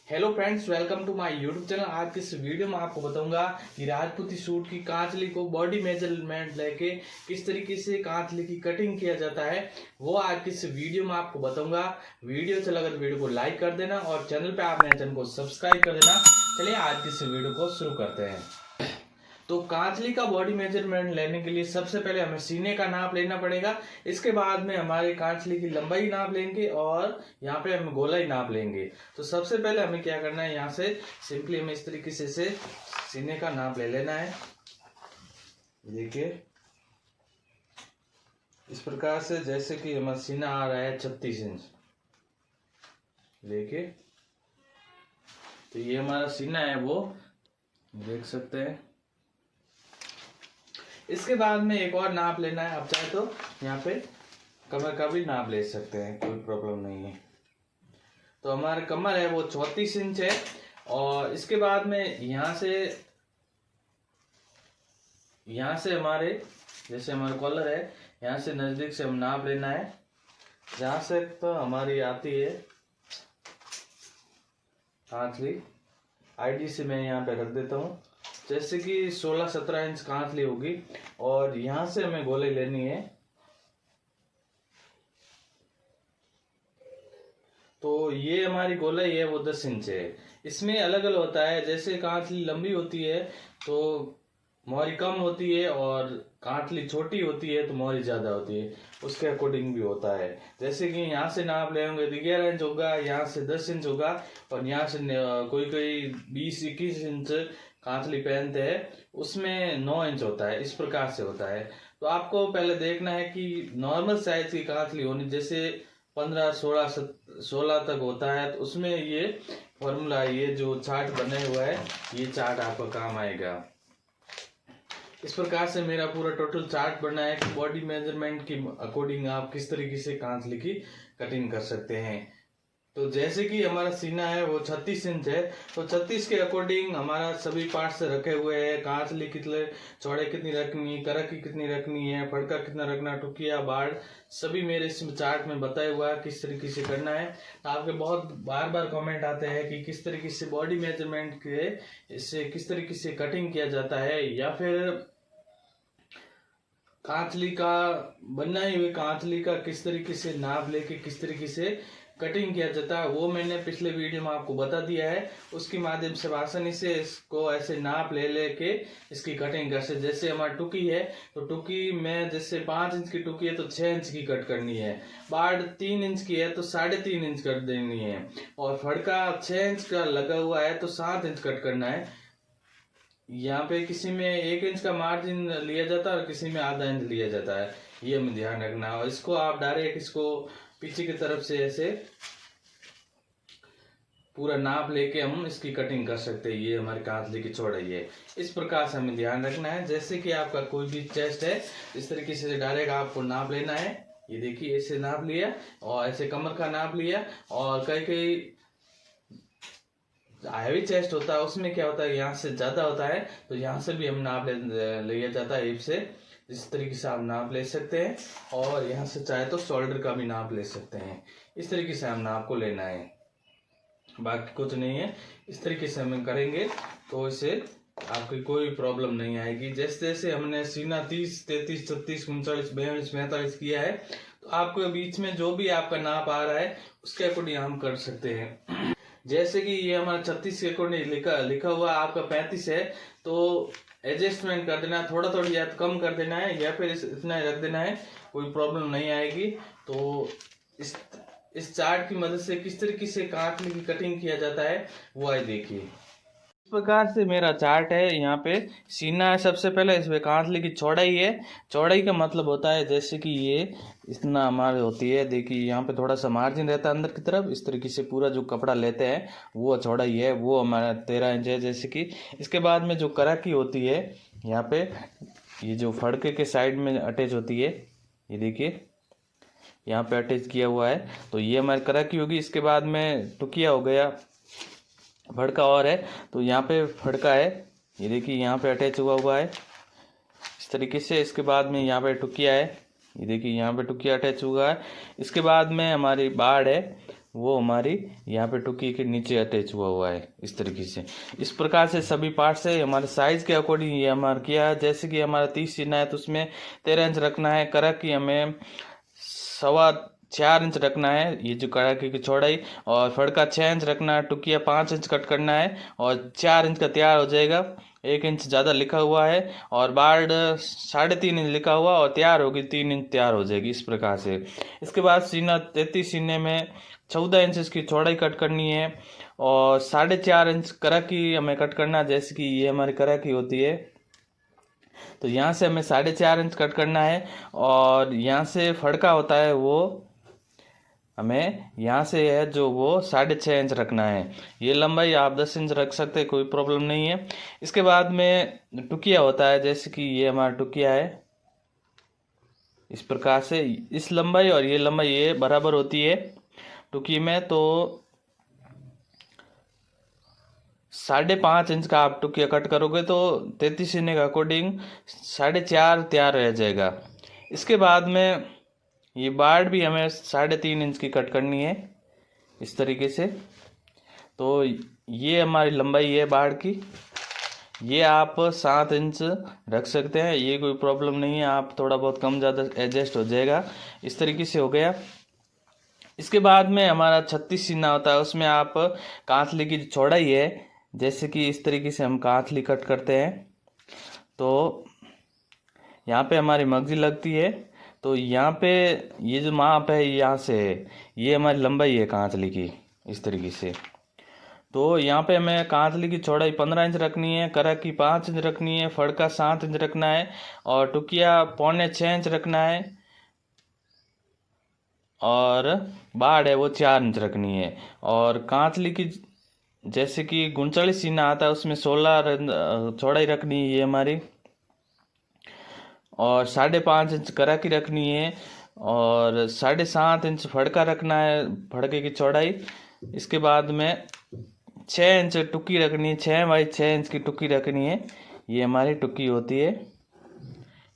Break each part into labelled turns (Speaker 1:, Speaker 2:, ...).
Speaker 1: Hello friends, welcome to my YouTube channel. आज के इस वीडियो में आपको बताऊंगा कि राजपूती सूट की कांचली को बॉडी मेजरमेंट लेके किस तरीके से कांचली की कटिंग किया जाता है, वो आज के इस वीडियो में आपको बताऊंगा। वीडियो अच्छा लगा तो वीडियो को लाइक कर देना और चैनल पे आप नए चैनल को सब्सक्राइब कर देना। चलिए आज की इस वीडियो को शुरू करते हैं। तो कांचली का बॉडी मेजरमेंट लेने के लिए सबसे पहले हमें सीने का नाप लेना पड़ेगा। इसके बाद में हमारे कांचली की लंबाई नाप लेंगे और यहाँ पे हम गोलाई नाप लेंगे। तो सबसे पहले हमें क्या करना है, यहाँ से सिंपली हमें इस तरीके से सीने का नाप ले लेना है। देखिए इस प्रकार से, जैसे कि हमारा सीना आ रहा है 36 इंच। देखिए तो ये हमारा सीना है, वो देख सकते हैं। इसके बाद में एक और नाप लेना है। आप चाहे तो यहाँ पे कमर का भी नाप ले सकते हैं, कोई प्रॉब्लम नहीं है। तो हमारा कमर है वो 34 इंच है। और इसके बाद में यहाँ से हमारे जैसे हमारा कॉलर है, यहाँ से नजदीक से हम नाप लेना है। जहाँ से तो हमारी आती है कांचली, आईडी से मैं यहाँ पे रख देता हूँ। जैसे कि 16-17 इंच कांचली होगी और यहां से हमें गोलाई लेनी है। तो ये हमारी गोलाई है वो 10 इंच है। इसमें अलग अलग होता है, जैसे कांचली लंबी होती है तो मोहरी कम होती है, और कांचली छोटी होती है तो मोहरी ज्यादा होती है, उसके अकॉर्डिंग भी होता है। जैसे कि यहाँ से नाप लेंगे तो 11 इंच होगा, यहाँ से 10 इंच होगा, और यहाँ से कोई कोई 20-21 इंच कांचली पहनते हैं, उसमें 9 इंच होता है। इस प्रकार से होता है। तो आपको पहले देखना है कि नॉर्मल साइज की कांचली होनी, जैसे 15-16 तक होता है, तो उसमें ये फॉर्मूला, ये जो चार्ट बने हुआ है, ये चार्ट आपका काम आएगा। इस प्रकार से मेरा पूरा टोटल चार्ट बना है कि बॉडी मेजरमेंट के अकॉर्डिंग आप किस तरीके से कांचली की कटिंग कर सकते हैं। तो जैसे कि हमारा सीना है वो 36 इंच है, तो 36 के अकॉर्डिंग हमारा सभी पार्ट्स रखे हुए हैं। कांचली कितने चौड़े कितनी रखनी है, करक की कितनी रखनी है, फड़का कितना रखना, टुकिया बाढ़, सभी मेरे इस चार्ट में बताया हुआ है किस तरीके से करना है। आपके बहुत बार बार कमेंट आते हैं कि किस तरीके से बॉडी मेजरमेंट के इससे किस तरीके से कटिंग किया जाता है, या फिर कांचली का बनाई हुई कांचली का किस तरीके से नाप लेके किस तरीके से कटिंग किया जाता है, वो मैंने पिछले वीडियो में आपको बता दिया है। उसके माध्यम से आसानी से इसको ऐसे नाप ले लेके इसकी कटिंग कर सकते। जैसे हमारी टुकी है, तो टुकी में जैसे 5 इंच की टुकी है तो 6 इंच की कट करनी है। बाढ़ 3 इंच की है तो 3.5 इंच कर देनी है। और फड़का 6 इंच का लगा हुआ है तो 7 इंच कट करना है। यहाँ पे किसी में 1 इंच का मार्जिन लिया जाता है और किसी में आधा इंच लिया जाता है, ये हमें ध्यान रखना है। और इसको आप डायरेक्ट इसको पीछे की तरफ से ऐसे पूरा नाप लेके हम इसकी कटिंग कर सकते हैं। ये हमारी कांचली की चौड़ाई है। इस प्रकार से हमें ध्यान रखना है। जैसे कि आपका कोई भी चेस्ट है, इस तरीके से डायरेक्ट आपको नाप लेना है। ये देखिए ऐसे नाप लिया, और ऐसे कमर का नाप लिया। और कई कई हैवी चेस्ट होता है, उसमें क्या होता है यहाँ से ज्यादा होता है, तो यहाँ से भी हम नाप लिया जाता है हिप से। इस तरीके से आप नाप ले सकते हैं, और यहाँ से चाहे तो शोल्डर का भी नाप ले सकते हैं। इस तरीके से हम नाप को लेना है, बाकी कुछ नहीं है। इस तरीके से हम करेंगे तो इसे आपकी कोई प्रॉब्लम नहीं आएगी। जैसे जैसे हमने सीना 30, 33, 36, 39, 42, 45 किया है, तो आपको बीच में जो भी आपका नाप आ रहा है उसके अकॉर्डिंग हम कर सकते हैं। जैसे कि ये हमारा 36 के अकॉर्डिंग लिखा हुआ आपका 35 है, तो एडजस्टमेंट कर देना है, थोड़ा थोड़ा या तो कम कर देना है, या फिर इतना ही रख देना है, कोई प्रॉब्लम नहीं आएगी। तो इस चार्ट की मदद से किस तरीके से कांचली की कटिंग किया जाता है वो आइए देखिए। इस प्रकार से मेरा चार्ट है। यहाँ पे सीना है सबसे पहले, इसमें कांचली की चौड़ाई है। चौड़ाई का मतलब होता है जैसे कि ये इतना हमारे होती है। देखिए यहाँ पे थोड़ा सा मार्जिन रहता है अंदर की तरफ, इस तरीके से पूरा जो कपड़ा लेते हैं वो चौड़ाई है, वो हमारा 13 इंच है। जैसे कि इसके बाद में जो करा की होती है, यहाँ पे ये जो फड़के के साइड में अटैच होती है, ये देखिए यहाँ पे अटैच किया हुआ है, तो ये हमारी करा की होगी। इसके बाद में टुकिया हो गया, फड़का और है, तो यहाँ पे फड़का है, ये देखिए यहाँ पे अटैच हुआ है इस तरीके से। इसके बाद में यहाँ पे टुकिया है, ये देखिए यहाँ पे टुकिया अटैच हुआ है। इसके बाद में हमारी बाड़ है, वो हमारी यहाँ पे टुकी के नीचे अटैच हुआ है इस तरीके से। इस प्रकार से सभी पार्ट्स है हमारे साइज के अकॉर्डिंग ये हमारा किया है। जैसे कि हमारा 30 सीना है तो उसमें 13 इंच रखना है। करक की हमें 4.25 इंच रखना है ये जो कड़ाके की चौड़ाई, और फड़ का 6 इंच रखना है। टुकिया 5 इंच कट करना है और 4 इंच का तैयार हो जाएगा। 1 इंच ज़्यादा लिखा हुआ है और बार्ड 3.5 इंच लिखा हुआ और तैयार होगी 3 इंच तैयार हो जाएगी इस प्रकार से। इसके बाद सीना 33 सीने में 14 इंच इसकी चौड़ाई कट करनी है और 4.5 इंच करक की हमें कट करना है। जैसे कि ये हमारी करक की होती है तो यहाँ से हमें 4.5 इंच कट करना है और यहाँ से फड़का होता है वो हमें यहाँ से है जो वो 6.5 इंच रखना है। ये लंबाई आप 10 इंच रख सकते हैं, कोई प्रॉब्लम नहीं है। इसके बाद में टुकिया होता है, जैसे कि ये हमारा टुकिया है इस प्रकार से। इस लंबाई और ये लंबाई ये बराबर होती है टुकी में, तो 5.5 इंच का आप टुकिया कट करोगे तो 33 सीने का अकॉर्डिंग 4.5 तैयार रह जाएगा। इसके बाद में ये बार्ड भी हमें 3.5 इंच की कट करनी है इस तरीके से। तो ये हमारी लंबाई है बार्ड की। ये आप 7 इंच रख सकते हैं, ये कोई प्रॉब्लम नहीं है। आप थोड़ा बहुत कम ज़्यादा एडजस्ट हो जाएगा। इस तरीके से हो गया। इसके बाद में हमारा 36 सीना होता है, उसमें आप कांतली की चौड़ाई है, जैसे कि इस तरीके से हम कांतली कट करते हैं। तो यहाँ पे हमारी मगजी लगती है, तो यहाँ पे ये जो माप है यहाँ से है, ये हमारी लंबाई है कांतली की इस तरीके से। तो यहाँ पे हमें कांतली की चौड़ाई 15 इंच रखनी है, करक की 5 इंच रखनी है, फड़ का 7 इंच रखना है और टुकिया 5.25 इंच रखना है और बाड़ है वो 4 इंच रखनी है। और कांतली की जैसे कि 39 सीना आता है उसमें 16 चौड़ाई रखनी है ये हमारी, और 5.5 इंच करा की रखनी है और 7.5 इंच फड़का रखना है, फड़के की चौड़ाई। इसके बाद में 6 इंच टुकी रखनी है, 6x6 इंच की टुकी रखनी है। ये हमारी टुकी होती है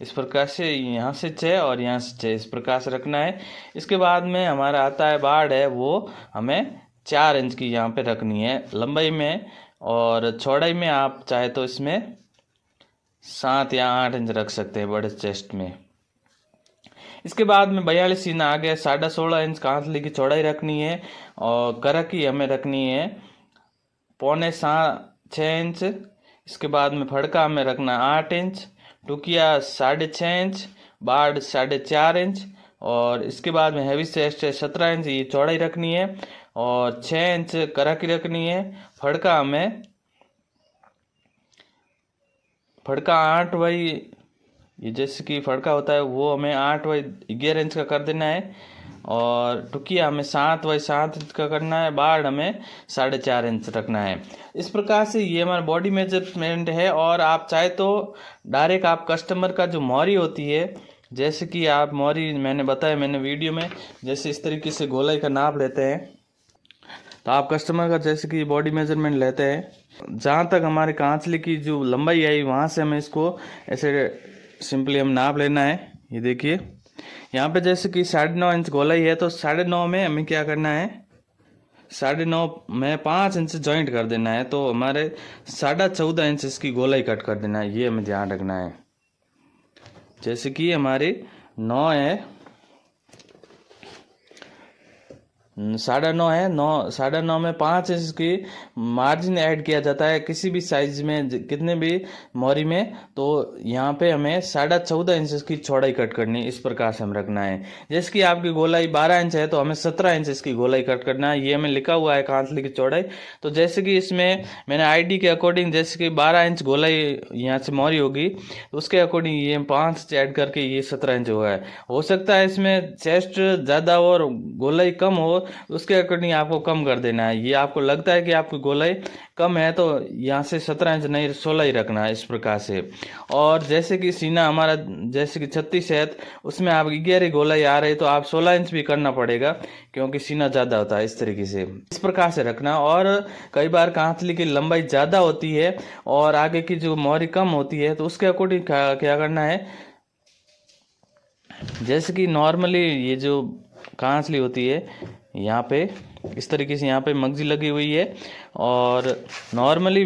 Speaker 1: इस प्रकार से, यहाँ से 6 और यहाँ से 6 इस प्रकार से रखना है। इसके बाद में हमारा आता है बाड़ है, वो हमें 4 इंच की यहाँ पे रखनी है लंबाई में, और चौड़ाई में आप चाहे तो इसमें 7 या 8 इंच रख सकते हैं बड़े चेस्ट में। इसके बाद में 42 सीना आ गया। 16.5 इंच कांतली की चौड़ाई रखनी है और करक की हमें रखनी है 5.75 इंच। इसके बाद में फड़का हमें रखना 8 इंच, टुकिया 6.5 इंच, बाड़ 4.5 इंच, और इसके बाद में हैवी चेस्ट 17 इंच ये चौड़ाई रखनी है और 6 इंच करक की रखनी है। फड़का हमें 8 ये जैसे कि फड़का होता है वो हमें 8/11 इंच का कर देना है और टुकिया हमें 7/7 इंच का करना है। बाड़ हमें 4.5 इंच रखना है। इस प्रकार से ये हमारा बॉडी मेजरमेंट है। और आप चाहे तो डायरेक्ट आप कस्टमर का जो मोहरी होती है, जैसे कि आप मोहरी मैंने बताया मैंने वीडियो में, जैसे इस तरीके से गोलाई का नाप लेते हैं, तो आप कस्टमर का जैसे कि बॉडी मेजरमेंट लेते हैं। जहाँ तक हमारे कांचली की जो लंबाई आई वहाँ से हमें इसको ऐसे सिंपली हम नाप लेना है। ये देखिए यहाँ पे जैसे कि 9.5 इंच गोलाई है, तो 9.5 में हमें क्या करना है, 9.5 में 5 इंच जॉइंट कर देना है। तो हमारे 14.5 इंच इसकी गोलाई कट कर देना है, ये हमें ध्यान रखना है। जैसे कि हमारी 9 है, 9.5 है, 9.5 में 5 इंच की मार्जिन ऐड किया जाता है किसी भी साइज में, कितने भी मोहरी में। तो यहाँ पे हमें 14.5 इंच की चौड़ाई कट करनी है, इस प्रकार से हम रखना है। जैसे कि आपकी गोलाई 12 इंच है तो हमें 17 इंच इसकी गोलाई कट करना है, ये हमें लिखा हुआ है कांतली की चौड़ाई। तो जैसे कि इसमें मैंने आईडी के अकॉर्डिंग जैसे कि 12 इंच गोलाई यहाँ से मोहरी होगी, तो उसके अकॉर्डिंग ये 5 इंच ऐड करके ये 17 इंच हुआ है। हो सकता है इसमें चेस्ट ज़्यादा और गोलाई कम हो, उसके अकॉर्डिंग आपको कम कर देना है। ये आपको लगता है कि आपकी गोलाई कम है तो यहाँ से 17 इंच नहीं 16 ही रखना है, इस प्रकार से। और जैसे कि सीना हमारा जैसे कि 36 है, उसमें आप 11 गोलाई आ रही तो आप 16 इंच भी करना पड़ेगा, क्योंकि सीना ज़्यादा होता है। इस तरीके से इस प्रकार से रखना। और कई बार कांतली की लंबाई ज़्यादा होती है और आगे की जो मोहरी कम होती है, तो उसके अकॉर्डिंग क्या करना है, जैसे कि नॉर्मली ये जो कांतली होती है यहाँ पे इस तरीके से यहाँ पे मगजी लगी हुई है। और नॉर्मली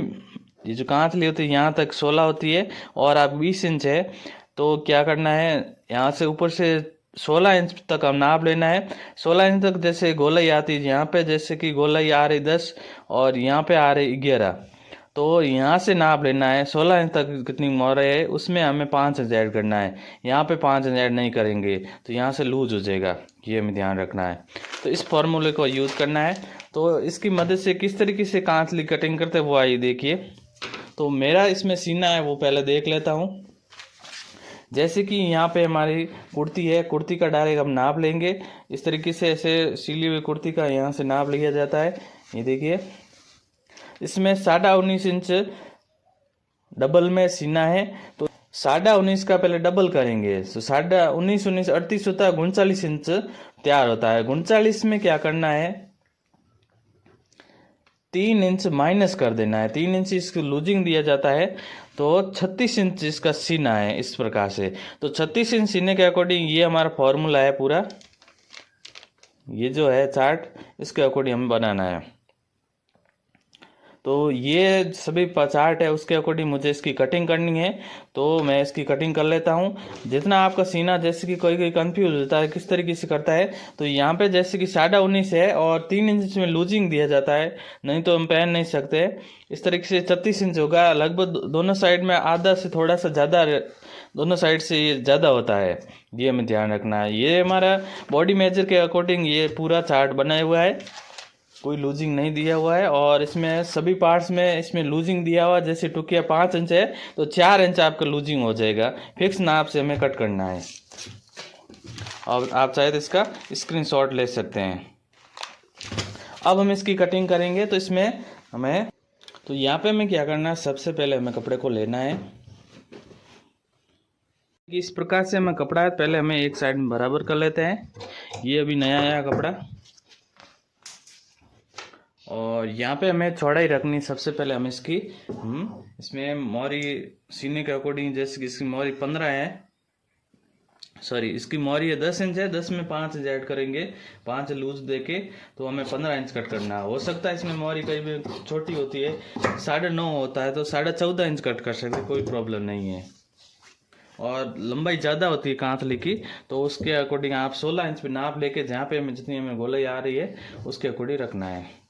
Speaker 1: ये जो कांतली होती है यहाँ तक 16 होती है, और आप 20 इंच है तो क्या करना है, यहाँ से ऊपर से 16 इंच तक हम नाप लेना है। 16 इंच तक जैसे गोलाई आती है यहाँ पे, जैसे कि गोलाई आ रही 10 और यहाँ पे आ रही 11, तो यहाँ से नाप लेना है 16 इंच तक कितनी मोहरे है उसमें हमें 5 इंच ऐड करना है। यहाँ पे 5 इंच ऐड नहीं करेंगे तो यहाँ से लूज हो जाएगा, ये हमें ध्यान रखना है। तो इस फॉर्मूले को यूज़ करना है। तो इसकी मदद से किस तरीके से कांतली कटिंग करते हैं वो आइए देखिए। तो मेरा इसमें सीना है वो पहले देख लेता हूँ। जैसे कि यहाँ पे हमारी कुर्ती है, कुर्ती का डायरेक्ट हम नाप लेंगे। इस तरीके से ऐसे सिली हुई कुर्ती का यहाँ से नाप लिया जाता है। ये देखिए इसमें 19.5 इंच डबल में सीना है, तो 19.5 का पहले डबल करेंगे तो 19.5 19 38 होता है, 39 इंच तैयार होता है। 39 में क्या करना है, 3 इंच माइनस कर देना है। 3 इंच इसको लूजिंग दिया जाता है, तो 36 इंच इसका सीना है इस प्रकार से। तो 36 इंच सीने के अकॉर्डिंग ये हमारा फॉर्मूला है पूरा, ये जो है चार्ट इसके अकॉर्डिंग हमें बनाना है। तो ये सभी चार्ट है उसके अकॉर्डिंग मुझे इसकी कटिंग करनी है, तो मैं इसकी कटिंग कर लेता हूँ। जितना आपका सीना, जैसे कि कोई कोई कंफ्यूज होता है किस तरीके से करता है, तो यहाँ पे जैसे कि 19.5 है और 3 इंच में लूजिंग दिया जाता है, नहीं तो हम पहन नहीं सकते। इस तरीके से 36 इंच होगा, लगभग दोनों साइड में आधा से थोड़ा सा ज़्यादा, दोनों साइड से ये ज़्यादा होता है, ये हमें ध्यान रखना है। ये हमारा बॉडी मेजर के अकॉर्डिंग ये पूरा चार्ट बनाया हुआ है, कोई लूजिंग नहीं दिया हुआ है। और इसमें सभी पार्ट्स में इसमें लूजिंग दिया हुआ, जैसे टुकिया 5 इंच है तो 4 इंच आपका लूजिंग हो जाएगा। फिक्स नाप से हमें कट करना है। और आप चाहे तो इसका स्क्रीनशॉट ले सकते हैं। अब हम इसकी कटिंग करेंगे, तो इसमें हमें, तो यहाँ पे हमें क्या करना है, सबसे पहले हमें कपड़े को लेना है। इस प्रकार से हमें कपड़ा है, पहले हमें एक साइड में बराबर कर लेते हैं। ये अभी नया आया कपड़ा, और यहाँ पे हमें चौड़ाई रखनी। सबसे पहले हम इसकी इसमें मोहरी सीने के अकॉर्डिंग, जैसे कि इसकी मोहरी 15 है, सॉरी इसकी मोहरी है 10 इंच है, 10 में 5 इंच ऐड करेंगे, 5 लूज देके, तो हमें 15 इंच कट करना है। हो सकता है इसमें मोहरी कहीं भी छोटी होती है, 9.5 होता है तो 14.5 इंच कट कर सकते, कोई प्रॉब्लम नहीं है। और लंबाई ज़्यादा होती है कांतली की, तो उसके अकॉर्डिंग आप 16 इंच पे नाप लेके, जहाँ पे हमें जितनी हमें गोलाई आ रही है उसके अकॉर्डिंग रखना है।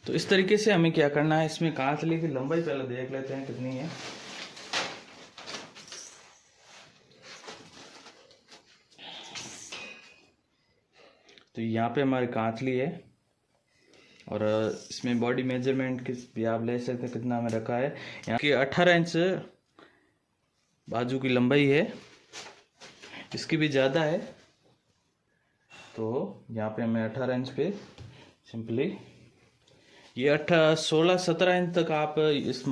Speaker 1: तो इस तरीके से हमें क्या करना है, इसमें कांतली की लंबाई पहले देख लेते हैं कितनी है। तो यहाँ पे हमारी कांतली है, और इसमें बॉडी मेजरमेंट किस भी आप ले सकते हैं, कितना हमें रखा है। यहाँ की 18 इंच बाजू की लंबाई है, इसकी भी ज़्यादा है, तो यहाँ पे हमें 18 इंच पे सिंपली ये 16 17 इंच तक आप इस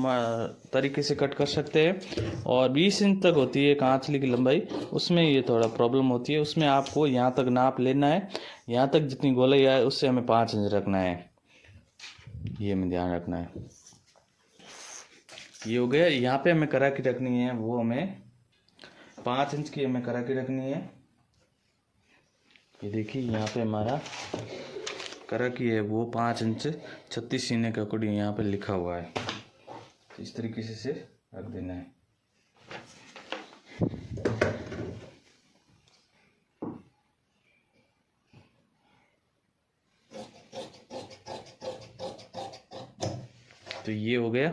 Speaker 1: तरीके से कट कर सकते हैं। और 20 इंच तक होती है कांचली की लंबाई, उसमें ये थोड़ा प्रॉब्लम होती है, उसमें आपको यहाँ तक नाप लेना है। यहाँ तक जितनी गोलाई आए उससे हमें 5 इंच रखना है, ये हमें ध्यान रखना है। ये हो गया। यहाँ पे हमें करा की रखनी है, वो हमें 5 इंच की हमें करा की रखनी है। ये देखिए यहाँ पे हमारा करा की है वो 5 इंच 36 सीने के अकॉर्डिंग यहाँ पे लिखा हुआ है, इस तरीके से रख देना है। तो ये हो गया।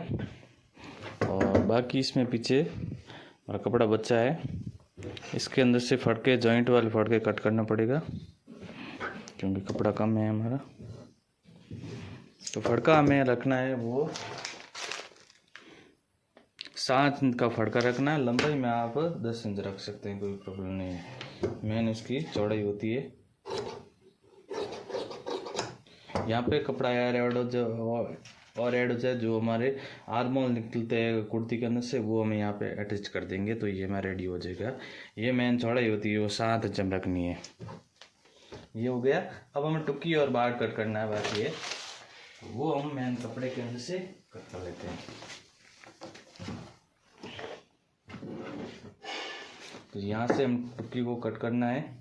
Speaker 1: और बाकी इसमें पीछे हमारा कपड़ा बचा है, इसके अंदर से फटके, जॉइंट वाले फटके कट करना पड़ेगा क्योंकि कपड़ा कम है हमारा। तो फड़का हमें रखना है वो 7 इंच का फड़का रखना है। लंबाई में आप 10 इंच रख सकते हैं, कोई प्रॉब्लम नहीं है। मेन इसकी चौड़ाई होती है। यहाँ पे कपड़ा यार ऐड हो जाए, जो हमारे आर्मोल निकलते हैं कुर्ती के अंदर से, वो हम यहाँ पे अटैच कर देंगे, तो ये हमारा रेडी हो जाएगा। ये मेन चौड़ाई होती है वो 7 इंच रखनी है। ये हो गया। अब हमें टुक्की और बाड़ कट करना है, बाकी है वो हम मैन कपड़े के अंदर से कट कर लेते हैं। तो यहाँ से हम टुक्की को कट करना है।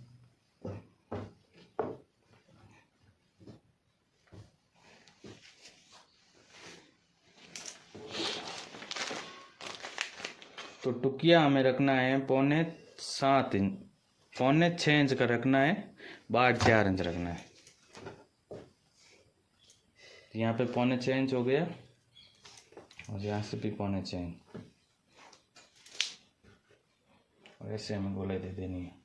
Speaker 1: तो टुकिया हमें रखना है 6.25 इंच, 6.25 इंच का रखना है, बाड़ 4 इंच रखना है। तो यहाँ पे 6.25 इंच हो गया और यहाँ से भी 6.25 इंच, और ऐसे हमें गोलाई दे देनी है।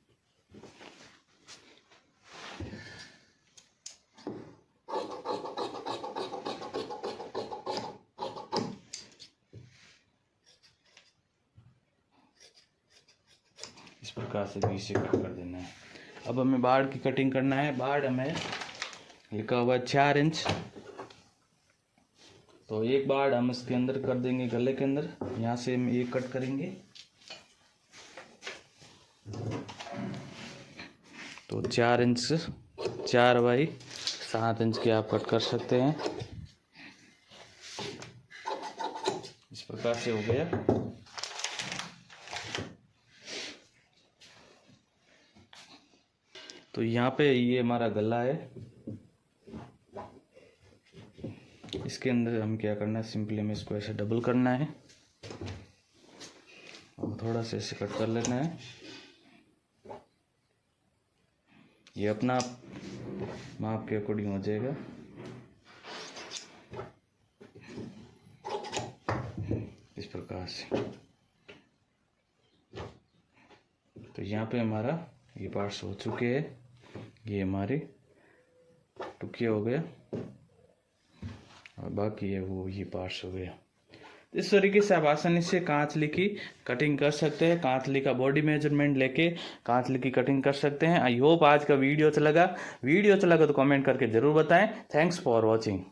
Speaker 1: इस प्रकार से बीच से कट कर देना है। अब हमें बाड़ की कटिंग करना है। बाड़ हमें लिखा हुआ है 4 इंच, तो एक बाड़ हम इसके अंदर कर देंगे, गले के अंदर। यहाँ से हम एक कट करेंगे, तो 4 इंच, 4 बाई 7 इंच के आप कट कर सकते हैं। इस प्रकार से हो गया। तो यहाँ पे ये हमारा गला है, इसके अंदर हम क्या करना है, सिंपली हमें इसको ऐसे डबल करना है और थोड़ा सा ऐसे कट कर लेना है। ये अपना माप के अकॉर्डिंग हो जाएगा। इस प्रकार से। तो यहाँ पे हमारा ये पार्ट्स हो चुके हैं। ये हमारे टुकिया हो गया और बाकी है वो ये पार्ट्स हो गया। इस तरीके से आप आसानी से कांचली की कटिंग कर सकते हैं। कांचली का बॉडी मेजरमेंट लेके कांचली की कटिंग कर सकते हैं। आई होप आज का वीडियो अच्छा लगा। वीडियो अच्छा लगा तो कमेंट करके जरूर बताएं। Thanks for watching.